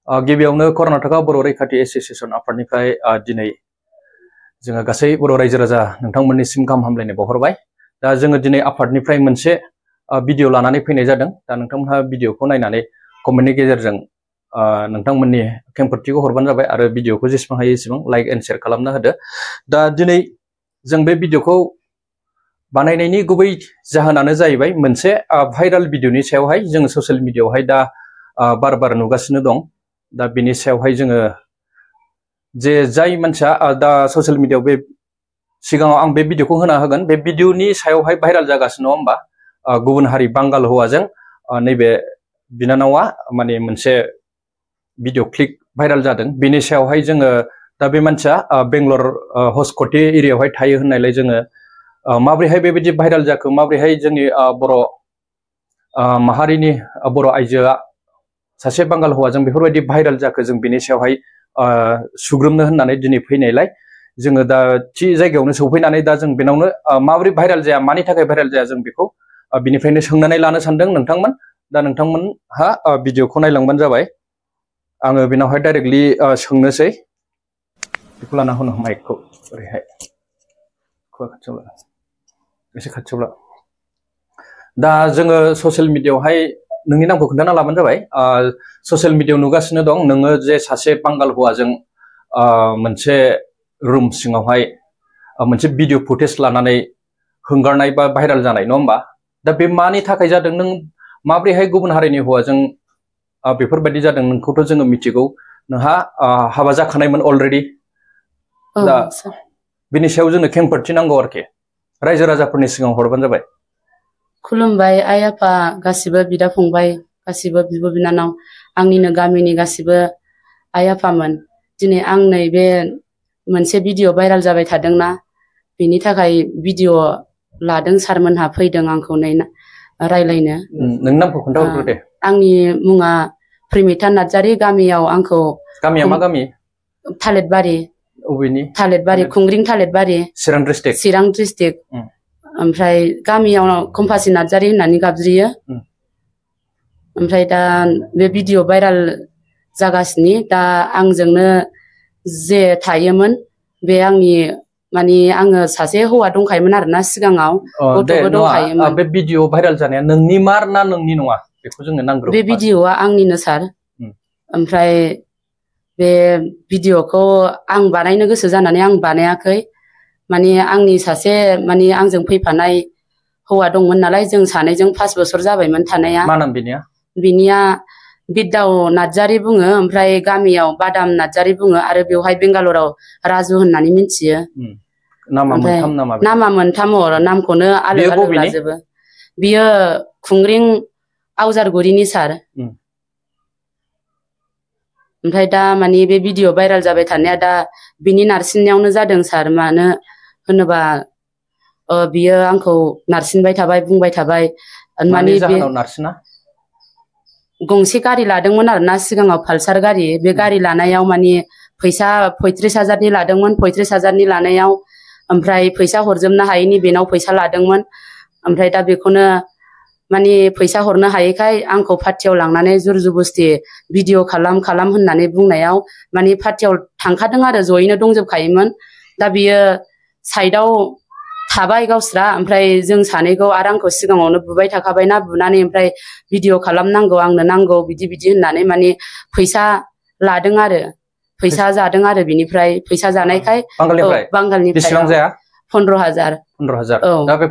गिबियावनो कर्नाटका बर' रैखाथि एसोसिएशन आफादनिफ्राय दिनै जोङो गासै बर' रायजो राजा नोंथांमोननिसिम गाहाम हामलायनाय बावहरबाय। दा जोङो दिनै आफादनिफ्राय मोनसे भिडिअ लानानै फैनाय जादों। दा नोंथांमोनहा भिडिअखौ नायनानै कमेन्टनि गेजेरजों नोंथांमोननि खेंफोरथिखौ हरबानो जाबाय आरो भिडिअखौ जेसेबां हायो एसेबां लाइक एन्ड शेयार खालामना होदो। दा दिनै जों बे भिडिअखौ बानायनायनि गुबै जाहोनानो जाहैबाय मोनसे भाइराल भिडिअनि सायावहाय जोङो ससियेल मिडियायावहाय दा बार बार नुगासिनो दं। दा बिनि सायावहाय जोङो जे जाय मानसिया दा ससियेल मिडियायाव बे सिगाङाव आं बे भिडिअखौ होना होगोन। बे भिडिअनि सायावहाय भाइराल जागासिनो नङा होमबा? गुबुन हारि बांगाल हौवाजों नैबे बिनानावा माने मोनसे भिडिअ क्लिप भाइराल जादों। बेनि सायावहाय जोङो दा बे मानसिया बेंगलर हसकटी एरियायावहाय थायो होननायलाय जोङो माब्रैहाय बेबायदि भाइराल जाखो, माब्रैहाय जोंनि बर' माहारिनि बर' आइजोआ सासे बांगाल हौवाजों बेफोरबायदि भाइराल जाखो, जों बेनि सायावहाय सुग्रोमनो होननानै दिनै फैनायलाय जोङो दा थि जायगायावनो सौफैनानै दा जों बेनावनो माबोरै भाइराल जाया, मानि थाखाय भाइराल जाया, जों बेखौ बिनिफ्रायनो सोंनानै लानो सानदों नोंथांमोन। दा नोंथांमोनहा भिडिअखौ नायलांबानो जाबाय। आङो बेनावहाय डाइरेक्टलि सोंनोसै। बेखौ लाना होनो माइकखौ ओरैहाय एसे खाथियाव ला। दा जोङो ससियेल मिडियायावहाय नोंनि नामखौ खोन्थाना लाबानो जाबाय। ससियेल मिडियायाव नुगासिनो दं नोङो जे सासे बांगाल हौवाजों मोनसे रुम सिङावहाय मोनसे भिडिअ फुटेज लानानै हंगारनाय बा भाइराल जानाय नङा होमबा? दा बे मानि थाखाय जादों, नों माब्रैहाय गुबुन हारिनि हौवाजों बेफोरबायदि जादों, नोंखौथ' जोङो मिथिगौ। नोंहा हाबा जाखानायमोन अलरेडि। दा बिनि सायाव जोंनो खेंफोरथि नांगौ आरोखि। रायजो राजाफोरनि सिगाङाव हरबानो जाबाय। खुलुमबाय आइ आफा गासिबो, बिदा फंबाय गासिबो, बिब' बिनानाव, आंनिनो गामिनि गासिबो आइ आफामोन। दिनै आं नैबे मोनसे भिडिअ भाइराल जाबाय थादोंना, बेनि थाखाय भिडिअ लादों सारमोनहा, फैदों आंखौ नै रायलायनो। नोंनि नामखौ खोन्थाहरग्रो दे। आंनि मुङा प्रिमिता नार्जारी। गामियाव आंखौ गामिया मा गामि? थालिरबारि। अबेनि? थालिरबारि, खुंग्रिं थालिरबारि, चिरां डिस्ट्रिक्ट। ओमफ्राय गामियाव कम्पासि नार्जारी होननानै गाबज्रियो। ओमफ्राय दा बे भिडिअ भाइराल जागासिनो। दा आंजोंनो जे थायोमोन बे आंनि माने आङो सासे हौवा दंखायोमोन आरोना सिगाङाव, गथ'बो दंखायोमोन। बे भिडिअ भाइराल जानाया नोंनि मार ना नोंनि नङा, बेखौ जोंनो नांगौ। बे भिडिअआ आंनिनो सार। ओमफ्राय बे भिडिअखौ आं बानायनो गोसो जानानै आं बानायाखै। माने आंनि सासे माने आंजों फैफानाय हौवा दंमोन नालाय, जों सानैजों 5 बोसोर जाबायमोन थानाया। मा नाम बिनिया? बिनिया बिद्दाव नार्जारी बुङो, ओमफ्राय गामियाव बादाम नार्जारी बुङो, आरो बेवहाय बेंगालराव राजु होननानै मिथियो। ओमफ्राय नामा मोनथाम, नामखौनो आलो आलो लाजोबो। बियो खुंग्रिं आवजारगुरिनि सार। ओमफ्राय दा माने बे भिडिअ भाइराल जाबाय थानाया दा बिनि नारसिननायावनो जादों सार। मानो होनोबा बियो आंखौ नारसिनबाय थाबाय, बुंबाय थाबाय। माने जाहोनाव नारसिना? गंसे गारि लादोंमोन आरोना सिगाङाव, पालसार गारि। बे गारि लानायाव माने फैसा 35,000नि लादोंमोन। 35,000नि लानायाव ओमफ्राय फैसा हरजोबनो हायैनि बेनाव फैसा लादोंमोन। ओमफ्राय दा बेखौनो माने फैसा हरनो हायैखाय आंखौ पार्टियाव लांनानै जुर जुबस्ति भिडिअ खालाम होननानै बुंनायाव माने पार्टियाव थांखादों आरो, जयैनो दंजोबखायोमोन। दा बियो साइडआव थाबाय गावस्रा, ओमफ्राय जों सानैखौ आरो आंखौ सिगाङावनो बुबाय थाखाबायना, बुनानै ओमफ्राय भिडिअ खालामनांगौ, आंनो नांगौ, बिदि होननानै माने फैसा लादों आरो, फैसा जादों आरो बिनिफ्राय। फैसा जानायखाय बांगालनिफ्राय बेसेबां जाया? 15,000। 15,000। दा बे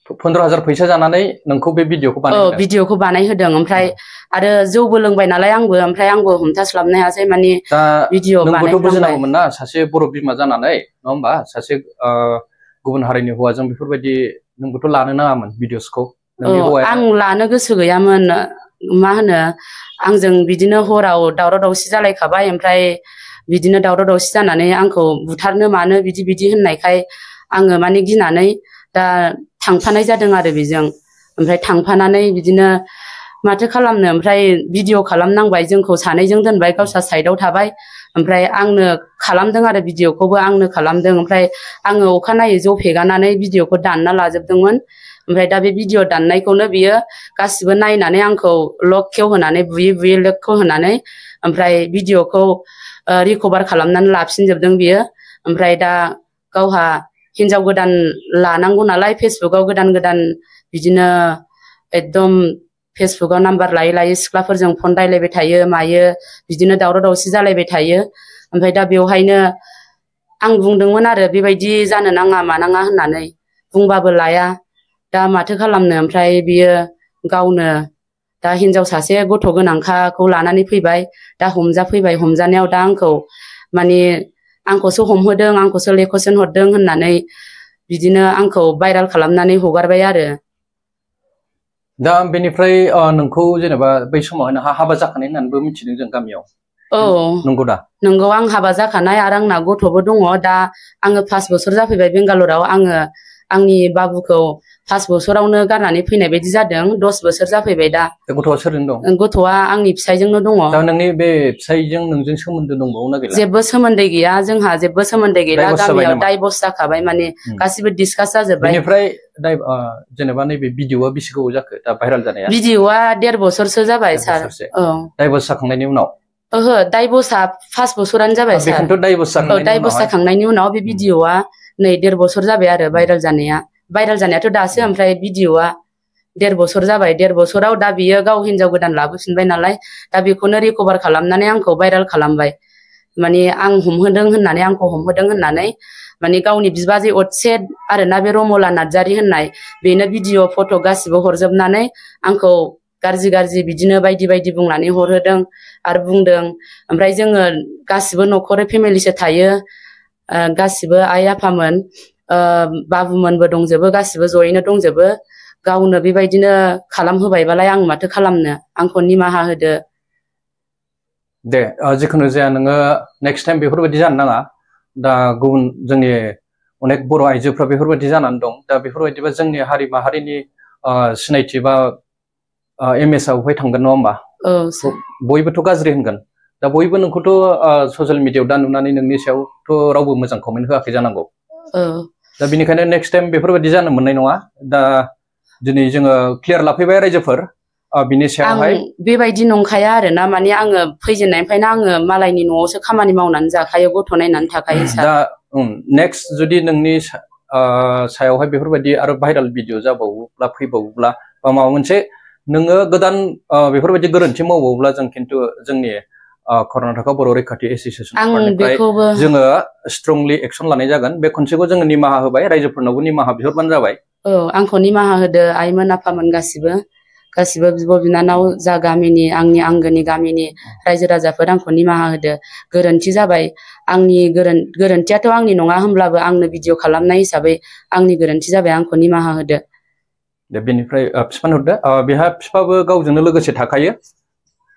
15,000 फैसा जानानै नोंखौ बे भिडिअखौ बानायहोदों? भिडिअखौ बानायहोदों। ओमफ्राय आरो जौबो लोंबाय नालाय ओमफ्राय आंबो हमथास्लाबनो हायासै। माने भिडिअ नोंबोथ' बुजिनांगौमोन ना, सासे बर' बिमा जानानै नङा होमबा? सासे गुबुन हारिनि हौवाजों बेफोरबायदि नोंबोथ' लानो नाङामोन भिडिअसखौ। आं लानो गोसो गैयामोन। मा होनो, आंजों बिदिनो हराव दावराव दावसि जालायखाबाय। ओमफ्राय बिदिनो दावराव दावसि जानानै आंखौ बुथारनो मानो बिदि होननायखाय आङो माने गिनानै दा थांफानाय जादों आरो बेजों। ओमफ्राय थांफानानै बिदिनो माथो खालामनो, ओमफ्राय भिडिअ खालामनांबाय। जोंखौ सानैजों दोनबाय, गावस्रा साइडआव थाबाय। ओमफ्राय आंनो खालामदों आरो, भिडिअखौबो आंनो खालामदों। ओमफ्राय आङो अखानायै ज' फेगानानै भिडिअखौ दानना लाजोबदोंमोन। ओमफ्राय दा बे भिडिअ दाननायखौनो बियो गासिबो नायनानै आंखौ लक खेवहोनानै बुयै लक खेवहोनानै ओमफ्राय भिडिअखौ रिकभार खालामनानै लाफिनजोबदों बियो। ओमफ्राय दा गावहा हिनजाव गोदान लानांगौ नालाय फेसबुकाव गोदान बिदिनो एकदम फेसबुकाव नाम्बार लायै सिख्लाफोरजों फन रायलायबाय थायो मायो बिदिनो दावराव दावसि जालायबाय थायो। ओमफ्राय दा बेवहायनो आं बुंदोंमोन आरो बेबायदि जानो नाङा मानाङा होननानै, बुंबाबो लाया। दा माथो खालामनो, ओमफ्राय बियो गावनो दा हिनजाव सासे गथ' गोनांखाखौ लानानै फैबाय, दा हमजाफैबाय। हमजानायाव दा आंखौ माने आंखौसो हमहोदों, आंखौसो लेख'सन हरदों होननानै बिदिनो आंखौ भाइरेल खालामनानै हगारबाय आरो। दा बेनिफ्राय नोंखौ जेनेबा बै समाव हाबा जाखानाय होननानैबो मिथिदों जों गामियाव। औ नंगौ दा? नंगौ, आं हाबा जाखानाय आरो आंना गथ'बो दङ। दा आङो 5 बोसोर जाफैबाय बेंगालराव। आङो आंनि बाबुखौ 5 बोसोरावनो गारनानै फैनाय बायदि जादों। 10 बोसोर जाफैबाय दा। गथ'आ सोरजों दं? गथ'आ आंनि फिसायजोंनो दङ। दा नोंनि बे फिसायजों नोंजों सोमोन्दो दंबावो ना गैला? जेबो सोमोन्दो गैया, जोंहा जेबो सोमोन्दो गैला। गामियाव डाइभर्स जाखाबाय, माने गासिबो डिसकास जाजोब्बाय। बेनिफ्राय जेनेबा नैबे भिडिअआ बेसे गोबाव जाखो दा भाइरेल जानाया? भिडिअआ 1.5 बोसोरसो जाबाय सार। औ, डाइभर्स जाखांनायनि उनाव? ओहो, डाइभर्सआ 5 बोसोरानो जाबाय सार। बेखौथ' डाइभर्स जाखांनायनि उनाव बे भिडिअआ नै 1.5 बोसोर जाबाय आरो भाइरेल जानाया। भाइरेल जानायाथ' दासो, ओमफ्राय भिडिअआ 1.5 बोसोर जाबाय। 1.5 बोसोराव दा बियो गाव हिनजाव गोदान लाबोफिनबाय नालाय, दा बेखौनो रिकभार खालामनानै आंखौ भाइरेल खालामबाय। माने आं हमहोदों होननानै, आंखौ हमहोदों होननानै, माने गावनि बिबाजै अदसेट आरोना बे रमला नार्जारि होननाय, बेनो भिडिअ फट' गासिबो हरजोबनानै आंखौ गाज्रि बिदिनो बायदि बुंनानै हरहोदों आरो बुंदों। ओमफ्राय जोङो गासिबो न'खरै फेमिलिसो थायो, गासिबो आइ आफामोन, बाबुमोनबो दंजोबो, गासिबो जयैनो दंजोबो। गावनो बेबायदिनो खालामहोबायबालाय आं माथो खालामनो, आंखौ निमाहा होदो। दे, जिखुनु जाया नोङो नेक्स्ट टाइम बेफोरबायदि जानो नाङा। दा गुबुन जोंनि अनेक बर' आइजोफ्रा बेफोरबायदि जानानै दं। दा बेफोरबायदिबा जोंनि हारि माहारिनि सिनायथि बा इमेजआ बहाय थांगोन, नङा होमबा? औ, बयबोथ' गाज्रि होनगोन। दा बयबो नोंखौथ' ससियेल मिडियायाव दा नुनानै नोंनि सायावथ' रावबो मोजां कमेन्ट होआखै जानांगौ। दा बेनिखायनो नेक्स्ट टाइम बेफोरबायदि जानो मोननाय नङा। दा दिनै जोङो क्लियार लाफैबाय रायजोफोर, बिनि सायावहाय। आं बेबायदि नंखाया आरोना, माने आङो फैजेननायनिफ्रायनो आङो मालायनि न'आवसो खामानि मावनानै जाखायो, गथ' नायनानै थाखायो सार। दा नेक्स्ट जुदि नोंनि सायावहाय बेफोरबायदि आरो भाइरेल भिडिअ जाबावोब्ला, फैबावोब्ला, बा माबा मोनसे नोङो गोदान बेफोरबायदि गोरोन्थि मावबावोब्ला, जों खिन्थु जोंनि कर्नाटका बर' रैखाथि एस'सियेसन आफादनिफ्राय जोङो स्ट्रंलि एक्सन लानाय जागोन। बे खनसेखौ जोङो निमाहा होबाय, रायजोफोरनावबो निमाहा बिहरबानो जाबाय। औ, आंखौ निमाहा होदो आइमोन आफामोन गासिबो बिब' बिनानाव, जा गामिनि, आंनि आंगोनि गामिनि रायजो राजाफोर, आंखौ निमाहा होदो। गोरोन्थि जाबाय, आंनि गोरोन्थियाथ' आंनि नङा, होमब्लाबो आंनो भिडिअ खालामनाय हिसाबै आंनि गोरोन्थि जाबाय, आंखौ निमाहा होदो। दे, बेनिफ्राय बिफानो हरदो। बेहा बिफाबो गावजोंनो लोगोसे थाखायो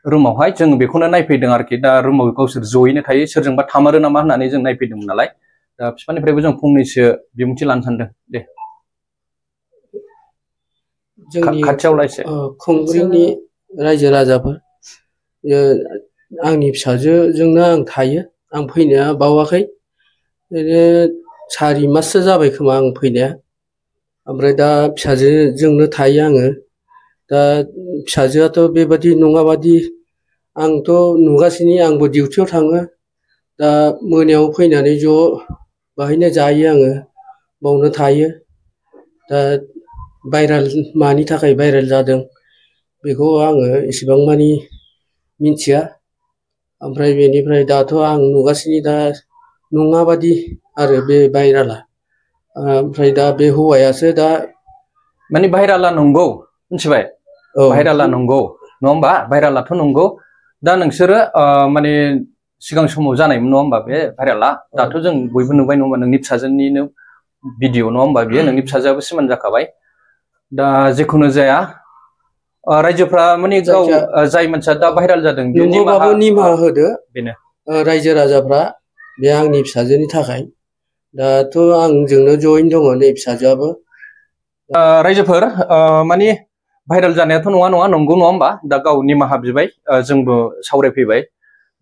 रुमावहाय। जों बेखौनो नायफैदों आरोखि। दा रुमाव गावसोर जयैनो थायो, सोरजोंबा थामारो नामा होननानै जों नायफैदोंमोन नालाय। दा बिफानिफ्रायबो जों फंनैसो बिबुंथि लानो सानदों। दे, जोंनि खाथियावला एसे। खुंग्रिनि रायजो राजाफोर, आंनि फिसाजोजोंनो आं थायो। आं फैनाया बावाखै, ओरैनो 4 माससो जाबाय खोमा आं फैनाया। ओमफ्राय दा फिसाजोजोंनो थायो आङो। दा फिसाजोआथ' बेबादि नङाबादि आंथ' नुगासिनो, आंबो डिउटियाव थाङो। दा मोनायाव फैनानै ज' बाहायनो जायो, आङो बावनो थायो। दा भाइरेल, मानि थाखाय भाइरेल जादों बेखौ आङो एसेबां मानि मिथिया। ओमफ्राय बेनिफ्राय दाथ' आं नुगासिनो, दा नङाबादि आरो बे भाइरेला। ओमफ्राय दा बे हौवायासो दा माने भाइरेला नंगौ, मिथिबाय? भाइरेला नंगौ, नङा होमबा? भाइरेलाथ' नंगौ। दा नोंसोरो माने सिगां समाव जानायमोन, नङा होमबा? बे भाइरेला दाथ' जों बयबो नुबाय, नङा होमबा? नोंनि फिसाजोनिनो भिडिअ, नङा होमबा? बियो नोंनि फिसाजोआबो सिमान जाखाबाय। दा जिखुनु जाया, रायजोफ्रा माने गाव जाय मानसिया दा भाइरेल जादों, नंगौबाबो निमाहा होदो बेनो रायजो राजाफ्रा, बे आंनि फिसाजोनि थाखाय। दाथ' आंजोंनो जयैनो दङ नै फिसाजोआबो। रायजोफोर, माने भाइरेल जानायाथ' नङा, नंगौ, नङा होमबा? दा गाव निमाहा बिबाय, जोंबो सावरायफैबाय।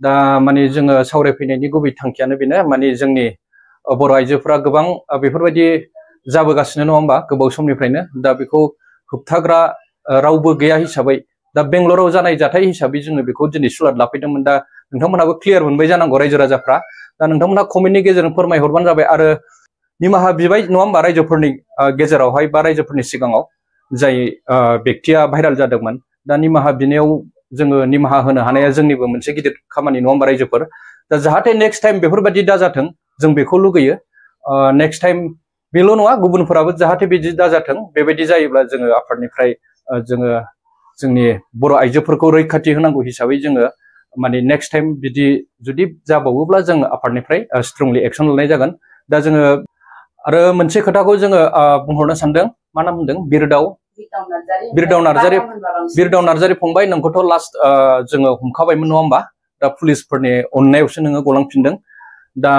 दा माने जोङो सावरायफैनायनि गुबै थांखियानो बेनो, माने जोंनि बर' आइजोफ्रा गोबां बेफोरबायदि जाबोगासिनो नङा होमबा गोबाव समनिफ्रायनो दा बेखौ होबथाग्रा रावबो गैया हिसाबै दा बेंगलराव जानाय जाथाय हिसाबै जोङो बेखौ दिनै सुलाद लाफैदोंमोन दा नोंथांमोनहाबो क्लियार मोनबाय जानांगौ रायजो राजाफ्रा दा नोंथांमोनहा कमेन्टनि गेजेरजों फोरमायहरबानो जाबाय आरो निमाहा बिबाय नङा होमबा रायजोफोरनि गेजेरावहाय बा रायजोफोरनि सिगाङाव जाय बेक्तिया भाइराल जादोंमोन दा निमाहा बिनायाव जोङो निमाहा होनो हानाया जोंनिबो मोनसे गिदिर खामानि नङा होमबा रायजोफोर दा जाहाथे नेक्स्ट टाइम बेफोरबायदि दाजाथों जों बेखौ लुगैयो नेक्स्ट टाइम बेल' नङा गुबुनफोराबो जाहाथे बिदि दाजाथों बेबायदि जायोब्ला जोङो आफादनिफ्राय जोङो जोंनि बर' आइजोफोरखौ रैखाथि होनांगौ हिसाबै जोङो माने नेक्स्ट टाइम बिदि जुदि जाबावोब्ला जों आफादनिफ्राय स्ट्रंलि एक्सन लानाय जागोन दा जोङो आरो मोनसे खोथाखौ जोङो बुंहरनो सानदों मा नाम होनदों बिरदाव नार्जारी फंबाय नोंखौथ' लास्ट जोङो हमखाबायमोन नङा होमबा दा पुलिसफोरनि अननायावसो नोङो गलांफिनदों दा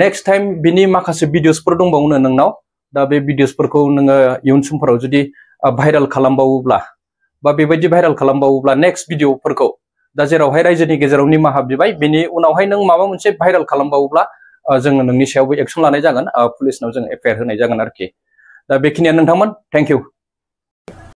नेक्स्ट टाइम बिनि माखासे भिडिअसफोर दंबावोनो नोंनाव दा बे भिडिअसफोरखौ नोङो इयुन समफोराव जुदि भाइराल खालामबावोब्ला बा बेबायदि भाइराल खालामबावोब्ला नेक्स्ट भिडिअफोरखौ दा जेरावहाय रायजोनि गेजेराव निमाहा बिबाय बेनि उनावहाय नों माबा मोनसे भाइराल खालामबावोब्ला जोङो नोंनि सायावबो एक्सन लानाय जागोन पुलिसनाव जों एफआइआर होनाय जागोन आरोखि दा बेखिनियानो नोंथांमोन थेंक इउ